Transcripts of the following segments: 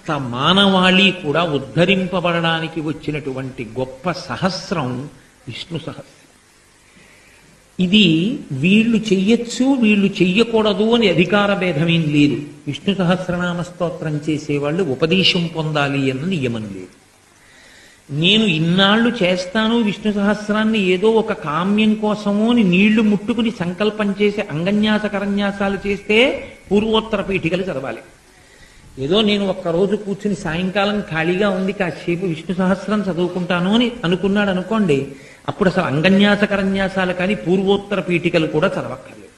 సమస్త మానవాళి కూడా ఉద్ధరింపబడడానికి వచ్చినటువంటి గొప్ప సహస్రం విష్ణు సహస్రం. ఇది వీళ్ళు చెయ్యొచ్చు వీళ్ళు చెయ్యకూడదు అని అధికార భేదమేం లేదు. విష్ణు సహస్రనామ స్తోత్రం చేసేవాళ్ళు ఉపదేశం పొందాలి అన్న నియమం లేదు. నేను ఇన్నాళ్ళు చేస్తాను విష్ణు సహస్రాన్ని ఏదో ఒక కామ్యం కోసమో అని నీళ్లు ముట్టుకుని సంకల్పం చేసి అంగన్యాస కరన్యాసాలు చేస్తే పూర్వోత్తర పీఠికలు చదవాలి. ఏదో నేను ఒక్కరోజు కూర్చుని సాయంకాలం ఖాళీగా ఉంది కాసేపు విష్ణు సహస్రం చదువుకుంటాను అని అనుకున్నాడు అనుకోండి, అప్పుడు అసలు అంగన్యాస కరన్యాసాలు కానీ పూర్వోత్తర పీఠికలు కూడా చదవక్కర్లేదు.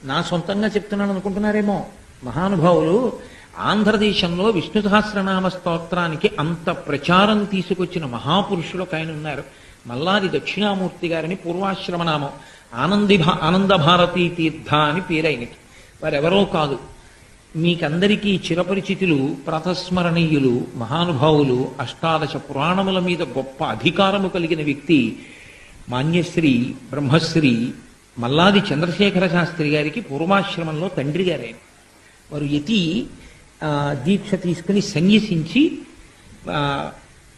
నా సొంతంగా చెప్తున్నాను అనుకుంటున్నారేమో. మహానుభావులు ఆంధ్రదేశంలో విష్ణు సహస్రనామ స్తోత్రానికి అంత ప్రచారం తీసుకొచ్చిన మహాపురుషులు ఒక ఆయన ఉన్నారు. మల్లాది దక్షిణామూర్తి గారిని పూర్వాశ్రమనామం ఆనంద భారతీ తీర్థ అని పేరైనకి. వారెవరో కాదు, మీకందరికీ చిరపరిచితులు, ప్రతస్మరణీయులు, మహానుభావులు, అష్టాదశ పురాణముల మీద గొప్ప అధికారము కలిగిన వ్యక్తి మాన్యశ్రీ బ్రహ్మశ్రీ మల్లాది చంద్రశేఖర శాస్త్రి గారికి పూర్వాశ్రమంలో తండ్రి గారే. వారు యతి దీక్ష తీసుకుని సన్యసించి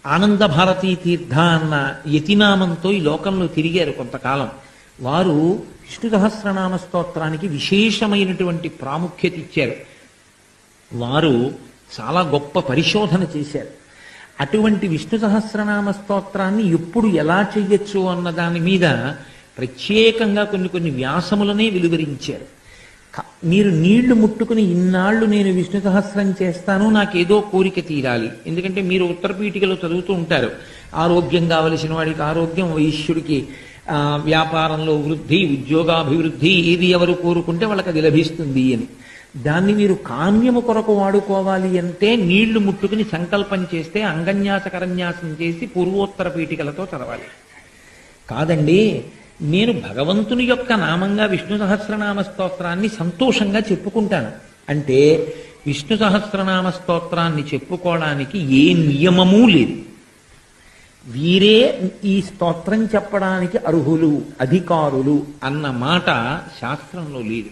ఆనంద భారతీ తీర్థ అన్న యతినామంతో ఈ లోకంలో తిరిగారు కొంతకాలం. వారు విష్ణు సహస్రనామ స్తోత్రానికి విశేషమైనటువంటి ప్రాముఖ్యత ఇచ్చారు. వారు చాలా గొప్ప పరిశోధన చేశారు. అటువంటి విష్ణు సహస్రనామ స్తోత్రాన్ని ఎప్పుడు ఎలా చెయ్యొచ్చు అన్న దాని మీద ప్రత్యేకంగా కొన్ని వ్యాసములనే వెలువరించారు. మీరు నీళ్లు ముట్టుకుని ఇన్నాళ్ళు నేను విష్ణు సహస్రం చేస్తాను, నాకేదో కోరిక తీరాలి. ఎందుకంటే మీరు ఉత్తరపీఠికలో చదువుతూ ఉంటారు, ఆరోగ్యం కావలసిన వాడికి ఆరోగ్యం, వైశ్యుడికి వ్యాపారంలో వృద్ధి, ఉద్యోగాభివృద్ధి, ఏది ఎవరు కోరుకుంటే వాళ్ళకి అది లభిస్తుంది అని. దాన్ని మీరు కామ్యము కొరకు వాడుకోవాలి అంటే నీళ్లు ముట్టుకుని సంకల్పం చేస్తే అంగన్యాస కరన్యాసం చేసి పూర్వోత్తర పీఠికలతో చదవాలి. కాదండి, నేను భగవంతుని యొక్క నామంగా విష్ణు సహస్రనామ స్తోత్రాన్ని సంతోషంగా చెప్పుకుంటాను అంటే విష్ణు సహస్రనామ స్తోత్రాన్ని చెప్పుకోవడానికి ఏ నియమమూ లేదు. వీరే ఈ స్తోత్రం చెప్పడానికి అర్హులు, అధికారులు అన్న మాట శాస్త్రంలో లేదు.